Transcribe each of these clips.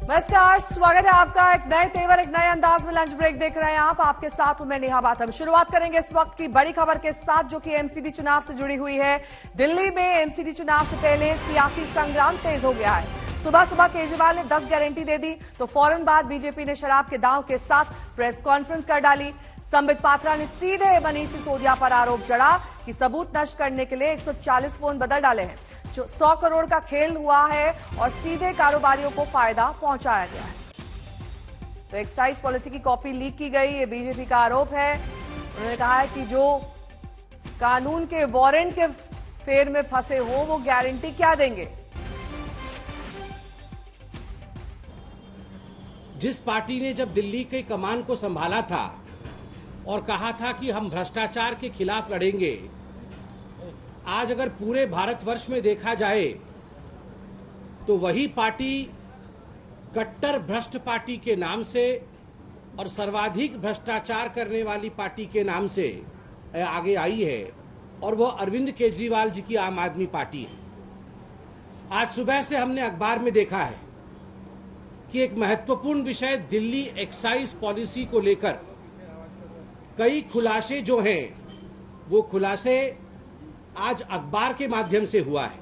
नमस्कार, स्वागत है आपका एक नए तेवर एक नए अंदाज में लंच ब्रेक देख रहे हैं आप। आपके साथ हूं मैं नेहा बाथम। शुरुआत करेंगे इस वक्त की बड़ी खबर के साथ जो कि एमसीडी चुनाव से जुड़ी हुई है। दिल्ली में एमसीडी चुनाव से पहले सियासी संग्राम तेज हो गया है। सुबह सुबह केजरीवाल ने 10 गारंटी दे दी तो फौरन बाद बीजेपी ने शराब के दांव के साथ प्रेस कॉन्फ्रेंस कर डाली। संबित पात्रा ने सीधे मनीष सिसोदिया पर आरोप जड़ा कि सबूत नष्ट करने के लिए 140 फोन बदल डाले हैं। 100 करोड़ का खेल हुआ है और सीधे कारोबारियों को फायदा पहुंचाया गया है। तो एक्साइज पॉलिसी की कॉपी लीक की गई, ये बीजेपी का आरोप है। उन्होंने कहा है कि जो कानून के वारंट के फेर में फंसे हो वो गारंटी क्या देंगे। जिस पार्टी ने जब दिल्ली के कमान को संभाला था और कहा था कि हम भ्रष्टाचार के खिलाफ लड़ेंगे, आज अगर पूरे भारतवर्ष में देखा जाए तो वही पार्टी कट्टर भ्रष्ट पार्टी के नाम से और सर्वाधिक भ्रष्टाचार करने वाली पार्टी के नाम से आगे आई है और वह अरविंद केजरीवाल जी की आम आदमी पार्टी है। आज सुबह से हमने अखबार में देखा है कि एक महत्वपूर्ण विषय दिल्ली एक्साइज पॉलिसी को लेकर कई खुलासे जो हैं वो खुलासे आज अखबार के माध्यम से हुआ है।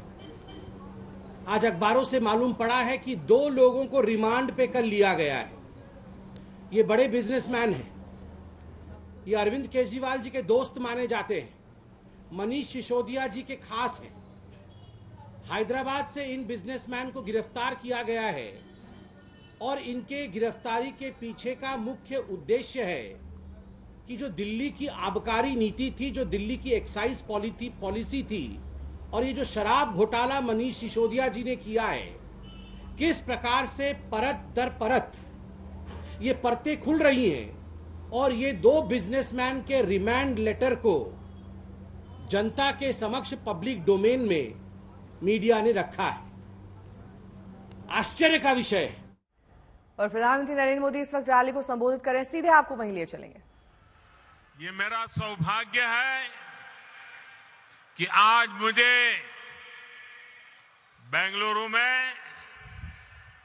आज अखबारों से मालूम पड़ा है कि 2 लोगों को रिमांड पे कल लिया गया है। ये बड़े बिजनेसमैन हैं, ये अरविंद केजरीवाल जी के दोस्त माने जाते हैं, मनीष सिसोदिया जी के खास हैं। हैदराबाद से इन बिजनेसमैन को गिरफ्तार किया गया है और इनके गिरफ्तारी के पीछे का मुख्य उद्देश्य है कि जो दिल्ली की आबकारी नीति थी, जो दिल्ली की एक्साइज पॉलिसी थी और ये जो शराब घोटाला मनीष सिसोदिया जी ने किया है, किस प्रकार से परत दर परत ये परतें खुल रही हैं और ये 2 बिजनेसमैन के रिमांड लेटर को जनता के समक्ष पब्लिक डोमेन में मीडिया ने रखा है। आश्चर्य का विषय है। और प्रधानमंत्री नरेंद्र मोदी इस वक्त रैली को संबोधित करें, सीधे आपको वहीं लिए चलेंगे। ये मेरा सौभाग्य है कि आज मुझे बेंगलुरु में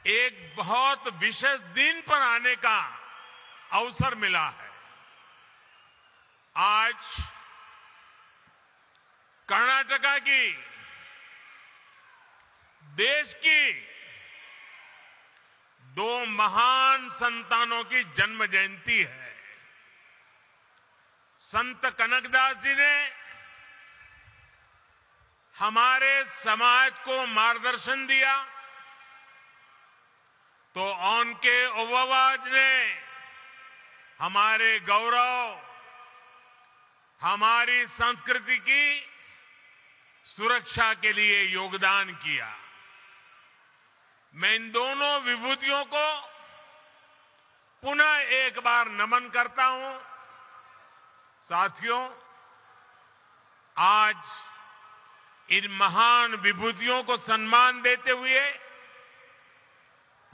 एक बहुत विशेष दिन पर आने का अवसर मिला है। आज कर्नाटका की, देश की 2 महान संतानों की जन्म जयंती है। संत कनकदास जी ने हमारे समाज को मार्गदर्शन दिया तो उनके ओवावाज ने हमारे गौरव, हमारी संस्कृति की सुरक्षा के लिए योगदान किया। मैं इन दोनों विभूतियों को पुनः एक बार नमन करता हूं। साथियों, आज इन महान विभूतियों को सम्मान देते हुए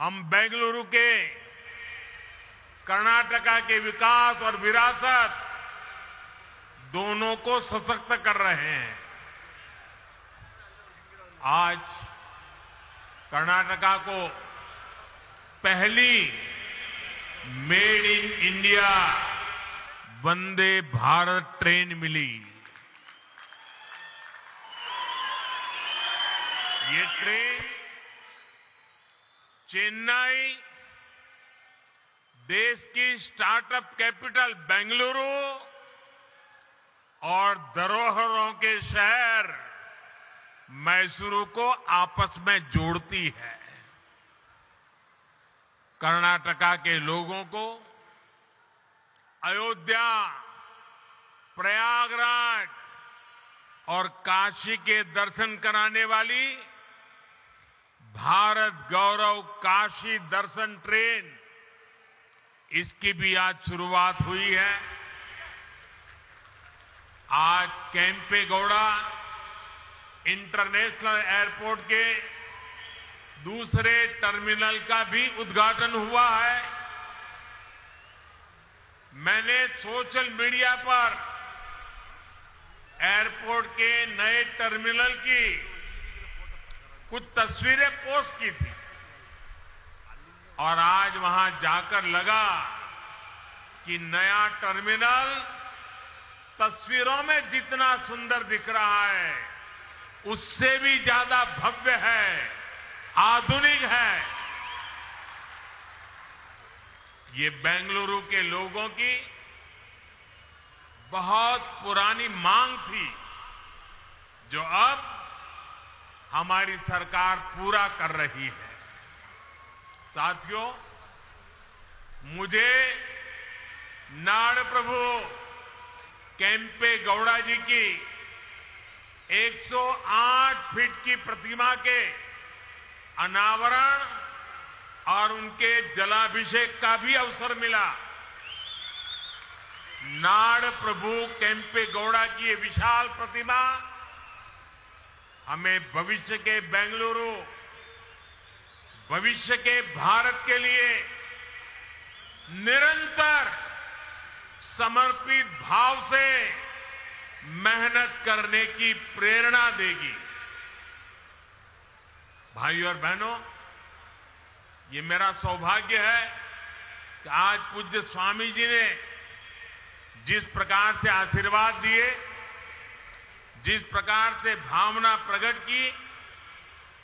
हम बेंगलुरु के कर्नाटका के विकास और विरासत दोनों को सशक्त कर रहे हैं। आज कर्नाटका को पहली made in India Vande Bharat train मिली। ये ट्रेन चेन्नई, देश की स्टार्टअप कैपिटल बेंगलुरु और धरोहरों के शहर मैसूरू को आपस में जोड़ती है। कर्नाटका के लोगों को अयोध्या, प्रयागराज और काशी के दर्शन कराने वाली भारत गौरव काशी दर्शन ट्रेन, इसकी भी आज शुरुआत हुई है। आज केम्पेगौड़ा इंटरनेशनल एयरपोर्ट के दूसरे टर्मिनल का भी उद्घाटन हुआ है। मैंने सोशल मीडिया पर एयरपोर्ट के नए टर्मिनल की कुछ तस्वीरें पोस्ट की थी। और आज वहां जाकर लगा कि नया टर्मिनल तस्वीरों में जितना सुंदर दिख रहा है उससे भी ज्यादा भव्य है, आधुनिक है। ये बेंगलुरु के लोगों की बहुत पुरानी मांग थी, जो अब हमारी सरकार पूरा कर रही है। साथियों, मुझे नाड़ प्रभु केम्पे गौड़ा जी की 108 फीट की प्रतिमा के अनावरण और उनके जलाभिषेक का भी अवसर मिला। नाड़ प्रभु केम्पे गौड़ा की ये विशाल प्रतिमा हमें भविष्य के बेंगलुरु, भविष्य के भारत के लिए निरंतर समर्पित भाव से मेहनत करने की प्रेरणा देगी। भाइयों और बहनों, ये मेरा सौभाग्य है कि आज पूज्य स्वामी जी ने जिस प्रकार से आशीर्वाद दिए, जिस प्रकार से भावना प्रकट की,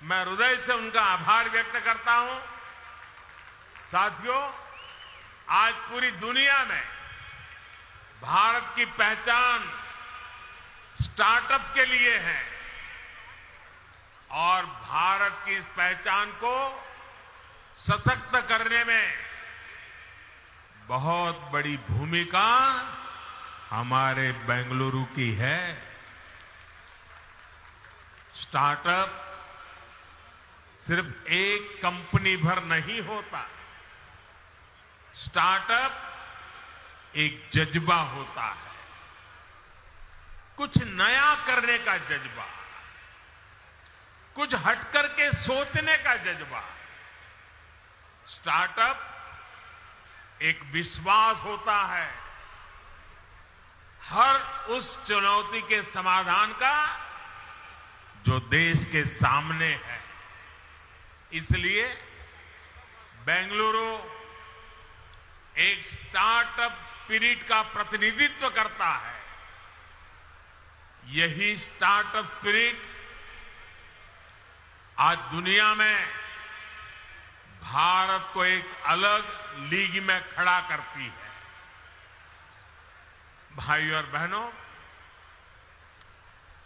मैं हृदय से उनका आभार व्यक्त करता हूं। साथियों, आज पूरी दुनिया में भारत की पहचान स्टार्टअप के लिए है और भारत की इस पहचान को सशक्त करने में बहुत बड़ी भूमिका हमारे बेंगलुरु की है। स्टार्टअप सिर्फ एक कंपनी भर नहीं होता, स्टार्टअप एक जज्बा होता है, कुछ नया करने का जज्बा, कुछ हटकर के सोचने का जज्बा। स्टार्टअप एक विश्वास होता है हर उस चुनौती के समाधान का जो देश के सामने है। इसलिए बेंगलुरु एक स्टार्टअप स्पिरिट का प्रतिनिधित्व करता है। यही स्टार्टअप स्पिरिट आज दुनिया में भारत को एक अलग लीग में खड़ा करती है। भाइयों और बहनों,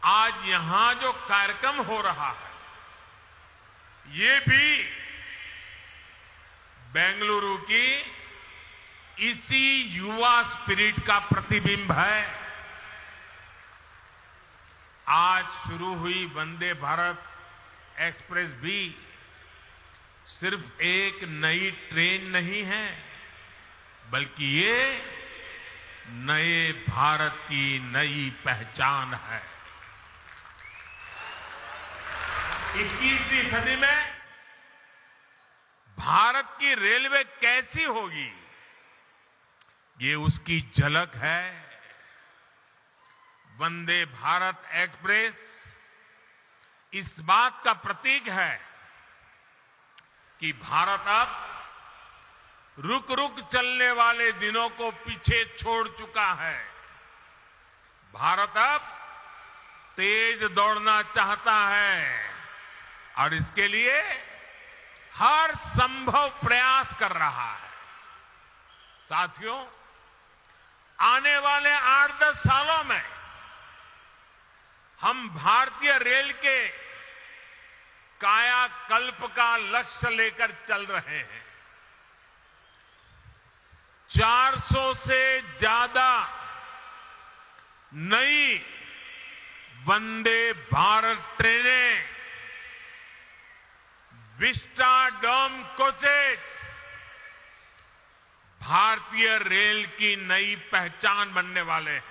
आज यहां जो कार्यक्रम हो रहा है, ये भी बेंगलुरु की इसी युवा स्पिरिट का प्रतिबिंब है। आज शुरू हुई वंदे भारत एक्सप्रेस भी सिर्फ एक नई ट्रेन नहीं है, बल्कि ये नए भारत की नई पहचान है। 21वीं सदी में भारत की रेलवे कैसी होगी, ये उसकी झलक है। वंदे भारत एक्सप्रेस इस बात का प्रतीक है कि भारत अब रुक रुक चलने वाले दिनों को पीछे छोड़ चुका है। भारत अब तेज दौड़ना चाहता है और इसके लिए हर संभव प्रयास कर रहा है। साथियों, आने वाले 8-10 सालों में हम भारतीय रेल के कायाकल्प का लक्ष्य लेकर चल रहे हैं। 400 से ज्यादा नई वंदे भारत ट्रेनें, विस्टाडोम कोचेस भारतीय रेल की नई पहचान बनने वाले हैं।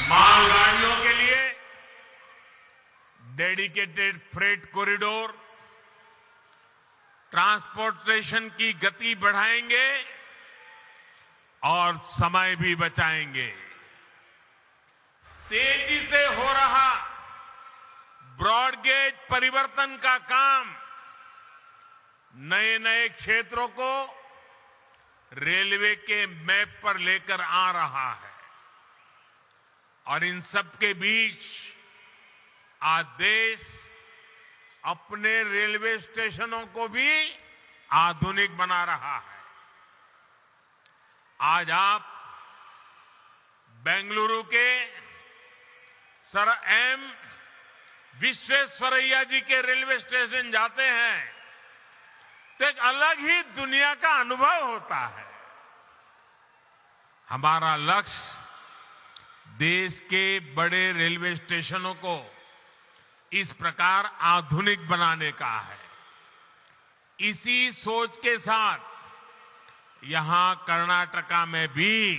मालगाड़ियों के लिए डेडिकेटेड फ्रेट कॉरिडोर, ट्रांसपोर्टेशन की गति बढ़ाएंगे और समय भी बचाएंगे। तेजी से हो रहा ब्रॉडगेज परिवर्तन का काम नए नए क्षेत्रों को रेलवे के मैप पर लेकर आ रहा है और इन सब के बीच आज देश अपने रेलवे स्टेशनों को भी आधुनिक बना रहा है। आज आप बेंगलुरु के सर एम विश्वेश्वरैया जी के रेलवे स्टेशन जाते हैं तो एक अलग ही दुनिया का अनुभव होता है। हमारा लक्ष्य देश के बड़े रेलवे स्टेशनों को इस प्रकार आधुनिक बनाने का है। इसी सोच के साथ यहां कर्नाटका में भी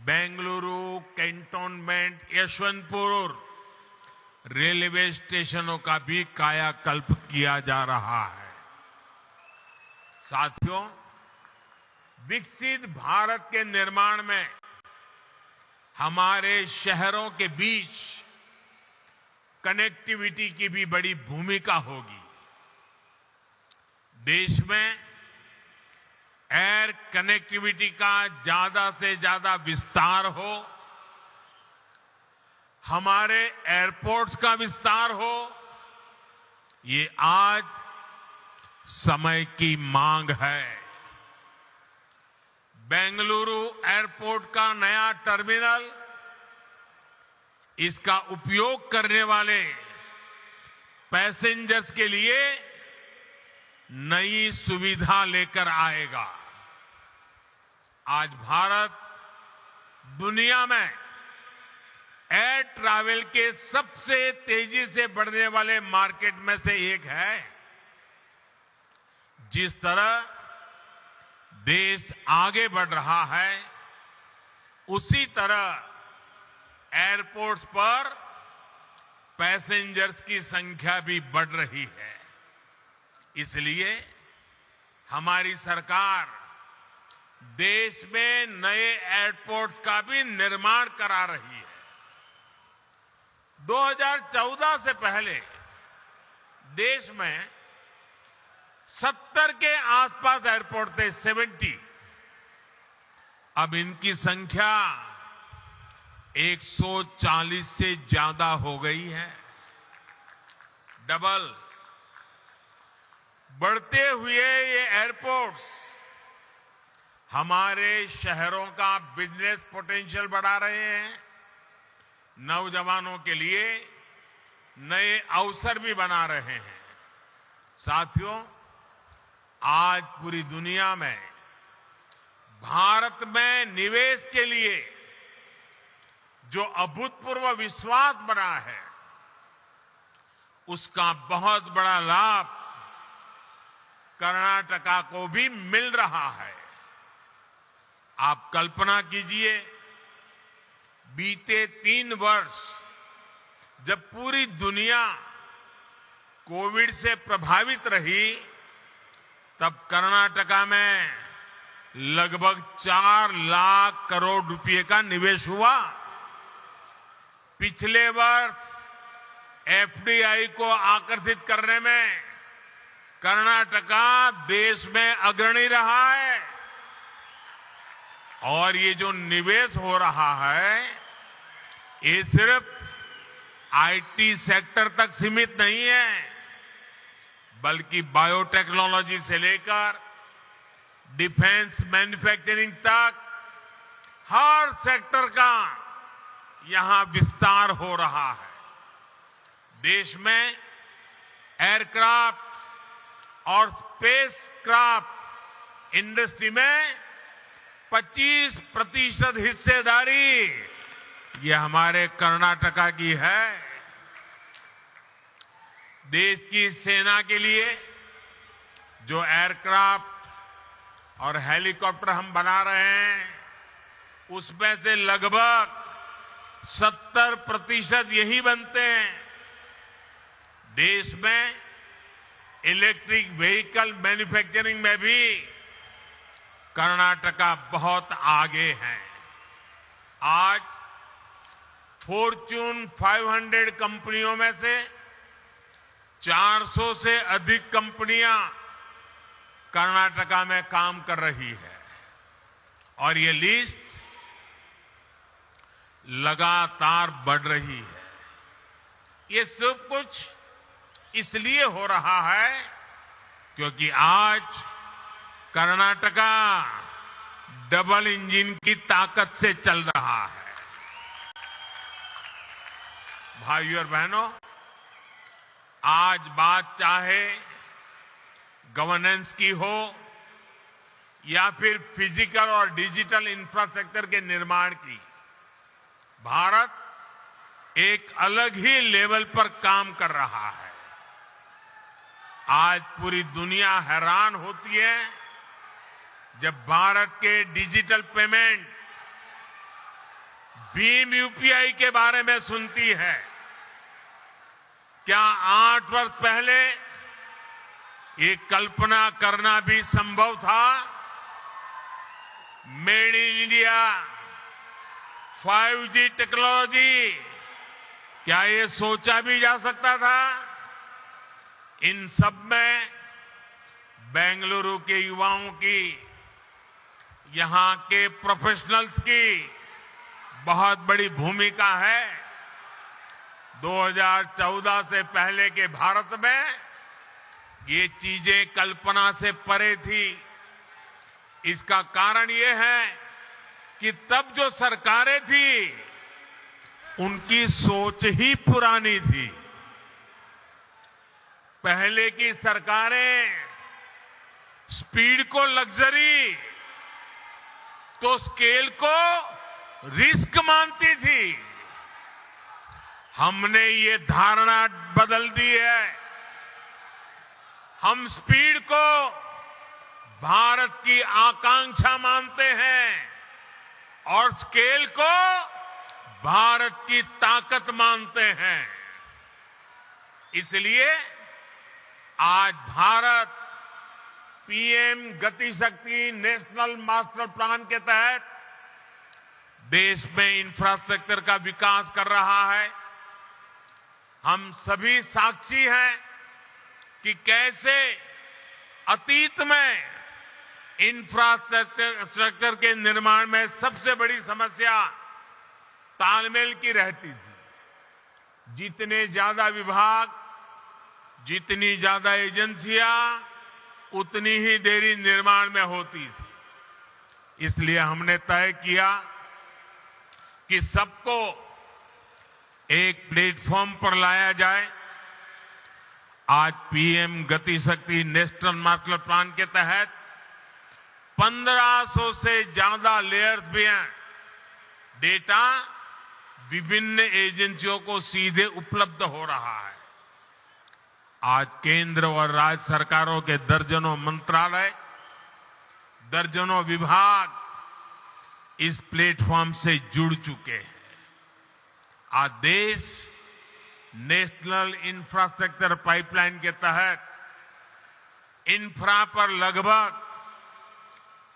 बेंगलुरु कैंटोनमेंट यशवंतपुर रेलवे स्टेशनों का भी कायाकल्प किया जा रहा है। साथियों, विकसित भारत के निर्माण में हमारे शहरों के बीच कनेक्टिविटी की भी बड़ी भूमिका होगी। देश में एयर कनेक्टिविटी का ज्यादा से ज्यादा विस्तार हो, हमारे एयरपोर्ट्स का विस्तार हो, ये आज समय की मांग है। बेंगलुरु एयरपोर्ट का नया टर्मिनल इसका उपयोग करने वाले पैसेंजर्स के लिए नई सुविधा लेकर आएगा। आज भारत दुनिया में एयर ट्रैवल के सबसे तेजी से बढ़ने वाले मार्केट में से एक है। जिस तरह देश आगे बढ़ रहा है, उसी तरह एयरपोर्ट्स पर पैसेंजर्स की संख्या भी बढ़ रही है। इसलिए हमारी सरकार देश में नए एयरपोर्ट्स का भी निर्माण करा रही है। 2014 से पहले देश में 70 के आसपास एयरपोर्ट थे, 70। अब इनकी संख्या 140 से ज्यादा हो गई है, डबल। बढ़ते हुए ये एयरपोर्ट्स हमारे शहरों का बिजनेस पोटेंशियल बढ़ा रहे हैं, नौजवानों के लिए नए अवसर भी बना रहे हैं। साथियों, आज पूरी दुनिया में भारत में निवेश के लिए जो अभूतपूर्व विश्वास बना है, उसका बहुत बड़ा लाभ कर्नाटका को भी मिल रहा है। आप कल्पना कीजिए, बीते 3 वर्ष जब पूरी दुनिया कोविड से प्रभावित रही, तब कर्नाटका में लगभग 4 लाख करोड़ रुपए का निवेश हुआ। पिछले वर्ष एफडीआई को आकर्षित करने में कर्नाटका देश में अग्रणी रहा है। और ये जो निवेश हो रहा है, ये सिर्फ आईटी सेक्टर तक सीमित नहीं है, बल्कि बायोटेक्नोलॉजी से लेकर डिफेंस मैन्युफैक्चरिंग तक हर सेक्टर का यहां विस्तार हो रहा है। देश में एयरक्राफ्ट और स्पेसक्राफ्ट इंडस्ट्री में 25% हिस्सेदारी ये हमारे कर्नाटका की है। देश की सेना के लिए जो एयरक्राफ्ट और हेलीकॉप्टर हम बना रहे हैं, उसमें से लगभग 70% यही बनते हैं। देश में इलेक्ट्रिक व्हीकल मैन्युफैक्चरिंग में भी कर्नाटका बहुत आगे है। आज फॉर्च्यून 500 कंपनियों में से 400 से अधिक कंपनियां कर्नाटका में काम कर रही है और ये लिस्ट लगातार बढ़ रही है। ये सब कुछ इसलिए हो रहा है क्योंकि आज कर्नाटका डबल इंजन की ताकत से चल रहा है। भाइयों और बहनों, आज बात चाहे गवर्नेंस की हो या फिर फिजिकल और डिजिटल इंफ्रास्ट्रक्चर के निर्माण की, भारत एक अलग ही लेवल पर काम कर रहा है। आज पूरी दुनिया हैरान होती है जब भारत के डिजिटल पेमेंट भीम यूपीआई के बारे में सुनती है। क्या 8 वर्ष पहले ये कल्पना करना भी संभव था? Made in India, 5G technology, क्या ये सोचा भी जा सकता था? इन सब में बेंगलुरु के युवाओं की, यहां के प्रोफेशनल्स की बहुत बड़ी भूमिका है। 2014 से पहले के भारत में ये चीजें कल्पना से परे थी। इसका कारण ये है कि तब जो सरकारें थी उनकी सोच ही पुरानी थी। पहले की सरकारें स्पीड को लग्जरी तो स्केल को रिस्क मानती थी। हमने ये धारणा बदल दी है। हम स्पीड को भारत की आकांक्षा मानते हैं और स्केल को भारत की ताकत मानते हैं। इसलिए आज भारत पीएम गति शक्ति नेशनल मास्टर प्लान के तहत देश में इंफ्रास्ट्रक्चर का विकास कर रहा है। हम सभी साक्षी हैं कि कैसे अतीत में इंफ्रास्ट्रक्चर के निर्माण में सबसे बड़ी समस्या तालमेल की रहती थी। जितने ज्यादा विभाग, जितनी ज्यादा एजेंसियां, उतनी ही देरी निर्माण में होती थी। इसलिए हमने तय किया कि सबको एक प्लेटफॉर्म पर लाया जाए। आज पीएम गति शक्ति नेशनल मास्टर प्लान के तहत 1500 से ज्यादा लेयर्स भी हैं। डेटा विभिन्न एजेंसियों को सीधे उपलब्ध हो रहा है। आज केंद्र और राज्य सरकारों के दर्जनों मंत्रालय, दर्जनों विभाग इस प्लेटफॉर्म से जुड़ चुके हैं। आज देश नेशनल इंफ्रास्ट्रक्चर पाइपलाइन के तहत इंफ्रा पर लगभग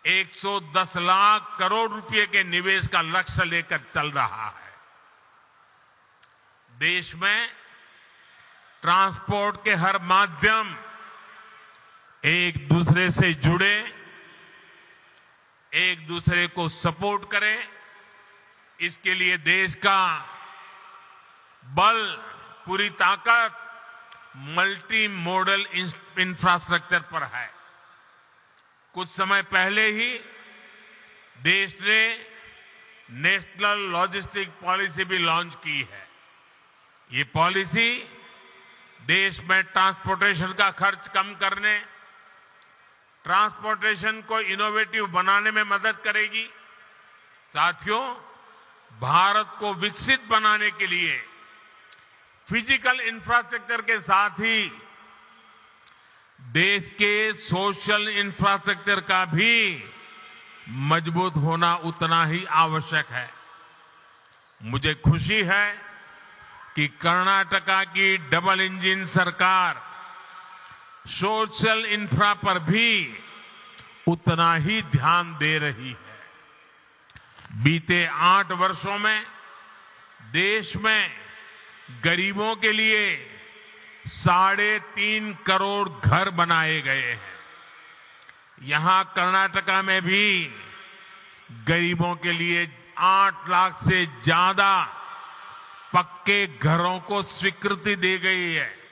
110 लाख करोड़ रुपए के निवेश का लक्ष्य लेकर चल रहा है। देश में ट्रांसपोर्ट के हर माध्यम एक दूसरे से जुड़े, एक दूसरे को सपोर्ट करें। इसके लिए देश का बल, पूरी ताकत मल्टी मॉडल इंफ्रास्ट्रक्चर पर है। कुछ समय पहले ही देश ने नेशनल लॉजिस्टिक पॉलिसी भी लॉन्च की है। ये पॉलिसी देश में ट्रांसपोर्टेशन का खर्च कम करने, ट्रांसपोर्टेशन को इनोवेटिव बनाने में मदद करेगी। साथियों, भारत को विकसित बनाने के लिए फिजिकल इंफ्रास्ट्रक्चर के साथ ही देश के सोशल इंफ्रास्ट्रक्चर का भी मजबूत होना उतना ही आवश्यक है। मुझे खुशी है कि कर्नाटका की डबल इंजन सरकार सोशल इंफ्रा पर भी उतना ही ध्यान दे रही है। बीते 8 वर्षों में देश में गरीबों के लिए 3.5 करोड़ घर बनाए गए हैं। यहां कर्नाटका में भी गरीबों के लिए 8 लाख से ज्यादा पक्के घरों को स्वीकृति दी गई है।